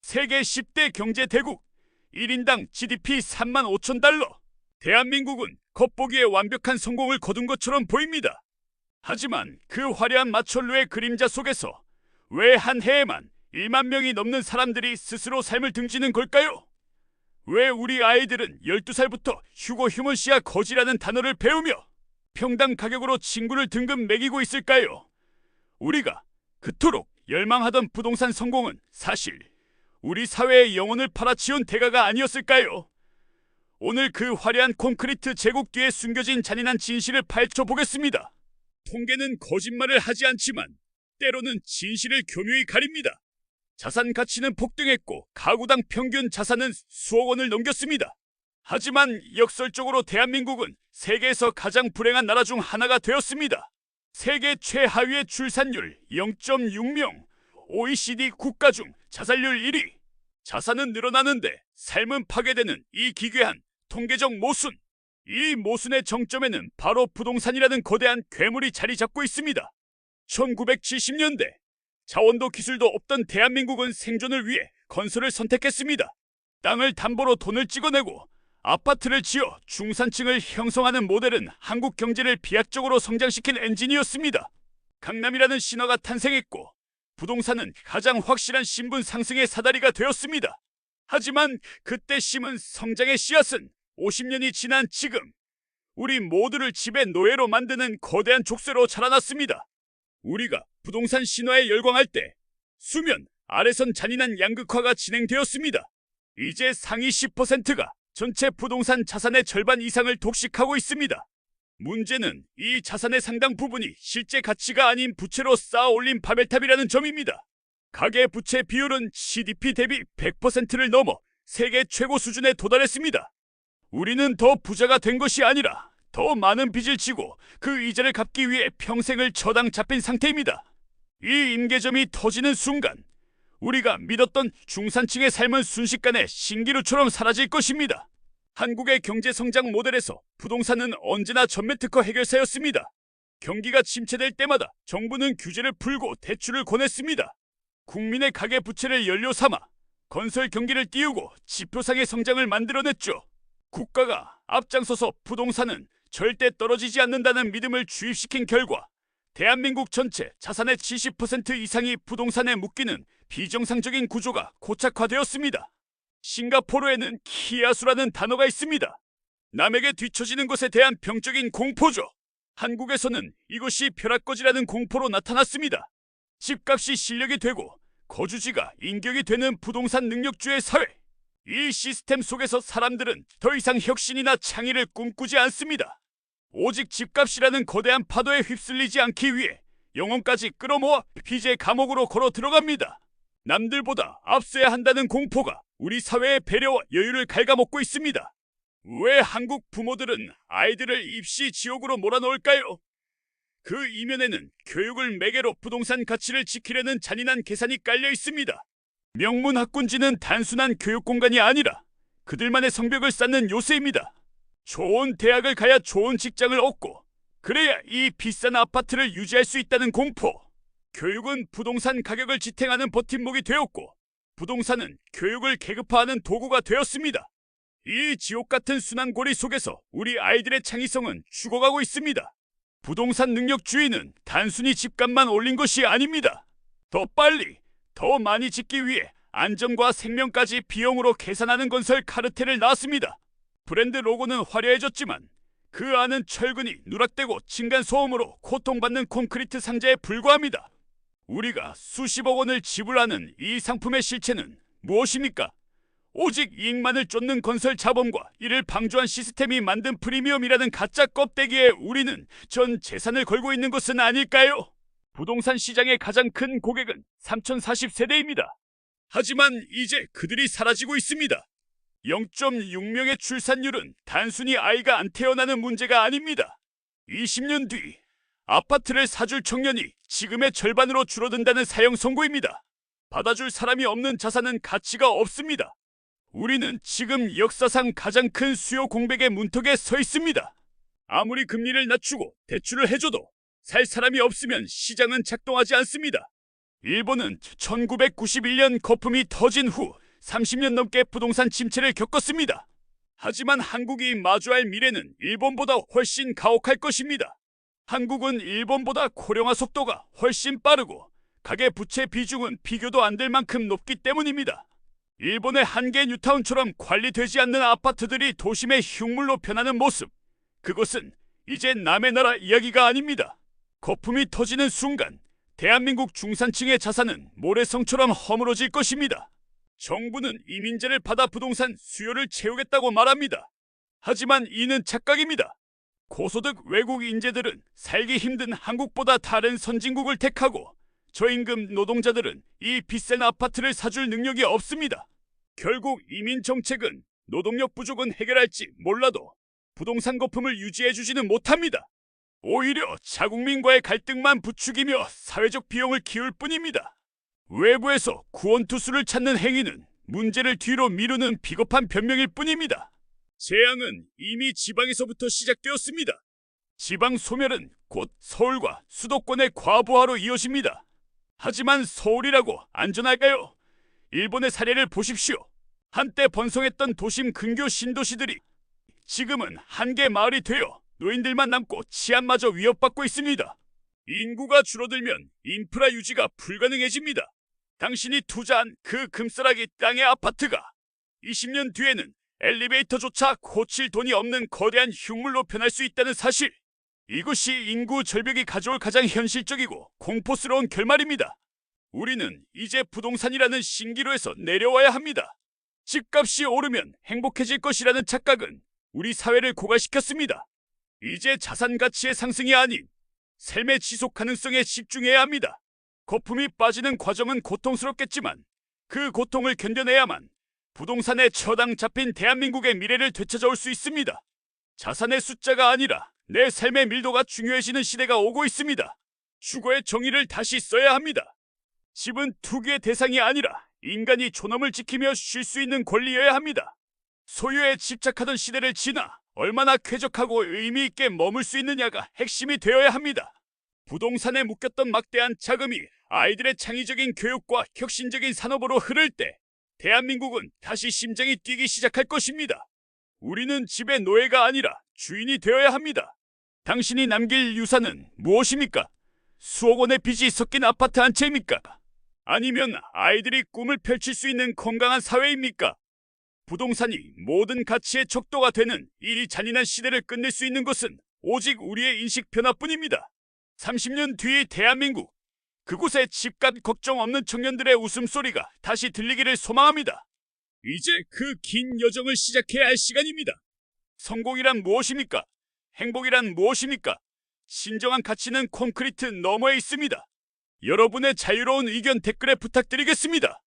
세계 10대 경제 대국, 1인당 GDP 3만 5천 달러. 대한민국은 겉보기에 완벽한 성공을 거둔 것처럼 보입니다. 하지만 그 화려한 마철로의 그림자 속에서 왜 한 해에만 1만 명이 넘는 사람들이 스스로 삶을 등지는 걸까요? 왜 우리 아이들은 12살부터 휴고 휴먼시아 거지라는 단어를 배우며 평당 가격으로 친구를 등급 매기고 있을까요? 우리가 그토록 열망하던 부동산 성공은 사실 우리 사회의 영혼을 팔아치운 대가가 아니었을까요? 오늘 그 화려한 콘크리트 제국 뒤에 숨겨진 잔인한 진실을 파헤쳐 보겠습니다. 통계는 거짓말을 하지 않지만 때로는 진실을 교묘히 가립니다. 자산 가치는 폭등했고 가구당 평균 자산은 수억 원을 넘겼습니다. 하지만 역설적으로 대한민국은 세계에서 가장 불행한 나라 중 하나가 되었습니다. 세계 최하위의 출산율 0.6명, OECD 국가 중 자살률 1위. 자산은 늘어나는데 삶은 파괴되는 이 기괴한 통계적 모순. 이 모순의 정점에는 바로 부동산이라는 거대한 괴물이 자리 잡고 있습니다. 1970년대 자원도 기술도 없던 대한민국은 생존을 위해 건설을 선택했습니다. 땅을 담보로 돈을 찍어내고 아파트를 지어 중산층을 형성하는 모델은 한국 경제를 비약적으로 성장시킨 엔진이었습니다. 강남이라는 신화가 탄생했고 부동산은 가장 확실한 신분 상승의 사다리가 되었습니다. 하지만 그때 심은 성장의 씨앗은 50년이 지난 지금 우리 모두를 집의 노예로 만드는 거대한 족쇄로 자라났습니다. 우리가 부동산 신화에 열광할 때 수면 아래선 잔인한 양극화가 진행되었습니다. 이제 상위 10%가 전체 부동산 자산의 절반 이상을 독식하고 있습니다. 문제는 이 자산의 상당 부분이 실제 가치가 아닌 부채로 쌓아 올린 바벨탑이라는 점입니다. 가계부채 비율은 GDP 대비 100%를 넘어 세계 최고 수준에 도달했습니다. 우리는 더 부자가 된 것이 아니라 더 많은 빚을 지고 그 이자를 갚기 위해 평생을 저당 잡힌 상태입니다. 이 임계점이 터지는 순간 우리가 믿었던 중산층의 삶은 순식간에 신기루처럼 사라질 것입니다. 한국의 경제 성장 모델에서 부동산은 언제나 전매특허 해결사였습니다. 경기가 침체될 때마다 정부는 규제를 풀고 대출을 권했습니다. 국민의 가계 부채를 연료 삼아 건설 경기를 띄우고 지표상의 성장을 만들어냈죠. 국가가 앞장서서 부동산은 절대 떨어지지 않는다는 믿음을 주입시킨 결과 대한민국 전체 자산의 70% 이상이 부동산에 묶이는 비정상적인 구조가 고착화되었습니다. 싱가포르에는 키아수라는 단어가 있습니다. 남에게 뒤처지는 것에 대한 병적인 공포죠. 한국에서는 이것이 벼락거지라는 공포로 나타났습니다. 집값이 실력이 되고 거주지가 인격이 되는 부동산 능력주의 사회. 이 시스템 속에서 사람들은 더 이상 혁신이나 창의를 꿈꾸지 않습니다. 오직 집값이라는 거대한 파도에 휩쓸리지 않기 위해 영혼까지 끌어모아 빚의 감옥으로 걸어 들어갑니다. 남들보다 앞서야 한다는 공포가 우리 사회의 배려와 여유를 갉아먹고 있습니다. 왜 한국 부모들은 아이들을 입시 지옥으로 몰아넣을까요? 그 이면에는 교육을 매개로 부동산 가치를 지키려는 잔인한 계산이 깔려 있습니다. 명문학군지는 단순한 교육 공간이 아니라 그들만의 성벽을 쌓는 요새입니다. 좋은 대학을 가야 좋은 직장을 얻고 그래야 이 비싼 아파트를 유지할 수 있다는 공포. 교육은 부동산 가격을 지탱하는 버팀목이 되었고 부동산은 교육을 계급화하는 도구가 되었습니다. 이 지옥같은 순환고리 속에서 우리 아이들의 창의성은 죽어가고 있습니다. 부동산 능력주의는 단순히 집값만 올린 것이 아닙니다. 더 빨리, 더 많이 짓기 위해 안전과 생명까지 비용으로 계산하는 건설 카르텔을 낳았습니다. 브랜드 로고는 화려해졌지만 그 안은 철근이 누락되고 층간소음으로 고통받는 콘크리트 상자에 불과합니다. 우리가 수십억 원을 지불하는 이 상품의 실체는 무엇입니까? 오직 이익만을 쫓는 건설 자본과 이를 방조한 시스템이 만든 프리미엄이라는 가짜 껍데기에 우리는 전 재산을 걸고 있는 것은 아닐까요? 부동산 시장의 가장 큰 고객은 3040세대입니다. 하지만 이제 그들이 사라지고 있습니다. 0.6명의 출산율은 단순히 아이가 안 태어나는 문제가 아닙니다. 20년 뒤 아파트를 사줄 청년이 지금의 절반으로 줄어든다는 사형 선고입니다. 받아줄 사람이 없는 자산은 가치가 없습니다. 우리는 지금 역사상 가장 큰 수요 공백의 문턱에 서 있습니다. 아무리 금리를 낮추고 대출을 해줘도 살 사람이 없으면 시장은 작동하지 않습니다. 일본은 1991년 거품이 터진 후 30년 넘게 부동산 침체를 겪었습니다. 하지만 한국이 마주할 미래는 일본보다 훨씬 가혹할 것입니다. 한국은 일본보다 고령화 속도가 훨씬 빠르고 가계부채 비중은 비교도 안 될 만큼 높기 때문입니다. 일본의 한계 뉴타운처럼 관리되지 않는 아파트들이 도심의 흉물로 변하는 모습, 그것은 이제 남의 나라 이야기가 아닙니다. 거품이 터지는 순간 대한민국 중산층의 자산은 모래성처럼 허물어질 것입니다. 정부는 이민자를 받아 부동산 수요를 채우겠다고 말합니다. 하지만 이는 착각입니다. 고소득 외국 인재들은 살기 힘든 한국보다 다른 선진국을 택하고 저임금 노동자들은 이 비싼 아파트를 사줄 능력이 없습니다. 결국 이민 정책은 노동력 부족은 해결할지 몰라도 부동산 거품을 유지해주지는 못합니다. 오히려 자국민과의 갈등만 부추기며 사회적 비용을 키울 뿐입니다. 외부에서 구원투수를 찾는 행위는 문제를 뒤로 미루는 비겁한 변명일 뿐입니다. 재앙은 이미 지방에서부터 시작되었습니다. 지방 소멸은 곧 서울과 수도권의 과부하로 이어집니다. 하지만 서울이라고 안전할까요? 일본의 사례를 보십시오. 한때 번성했던 도심 근교 신도시들이 지금은 한계 마을이 되어 노인들만 남고 치안마저 위협받고 있습니다. 인구가 줄어들면 인프라 유지가 불가능해집니다. 당신이 투자한 그 금싸라기 땅의 아파트가 20년 뒤에는 엘리베이터조차 고칠 돈이 없는 거대한 흉물로 변할 수 있다는 사실, 이것이 인구 절벽이 가져올 가장 현실적이고 공포스러운 결말입니다. 우리는 이제 부동산이라는 신기루에서 내려와야 합니다. 집값이 오르면 행복해질 것이라는 착각은 우리 사회를 고갈시켰습니다. 이제 자산 가치의 상승이 아닌 삶의 지속 가능성에 집중해야 합니다. 거품이 빠지는 과정은 고통스럽겠지만 그 고통을 견뎌내야만 부동산에 처당 잡힌 대한민국의 미래를 되찾아올 수 있습니다. 자산의 숫자가 아니라 내 삶의 밀도가 중요해지는 시대가 오고 있습니다. 주거의 정의를 다시 써야 합니다. 집은 투기의 대상이 아니라 인간이 존엄을 지키며 쉴 수 있는 권리여야 합니다. 소유에 집착하던 시대를 지나 얼마나 쾌적하고 의미 있게 머물 수 있느냐가 핵심이 되어야 합니다. 부동산에 묶였던 막대한 자금이 아이들의 창의적인 교육과 혁신적인 산업으로 흐를 때 대한민국은 다시 심장이 뛰기 시작할 것입니다. 우리는 집의 노예가 아니라 주인이 되어야 합니다. 당신이 남길 유산은 무엇입니까? 수억 원의 빚이 섞인 아파트 한 채입니까? 아니면 아이들이 꿈을 펼칠 수 있는 건강한 사회입니까? 부동산이 모든 가치의 척도가 되는 이 잔인한 시대를 끝낼 수 있는 것은 오직 우리의 인식 변화뿐입니다. 30년 뒤의 대한민국, 그곳에 집값 걱정 없는 청년들의 웃음소리가 다시 들리기를 소망합니다. 이제 그 긴 여정을 시작해야 할 시간입니다. 성공이란 무엇입니까? 행복이란 무엇입니까? 진정한 가치는 콘크리트 너머에 있습니다. 여러분의 자유로운 의견 댓글에 부탁드리겠습니다.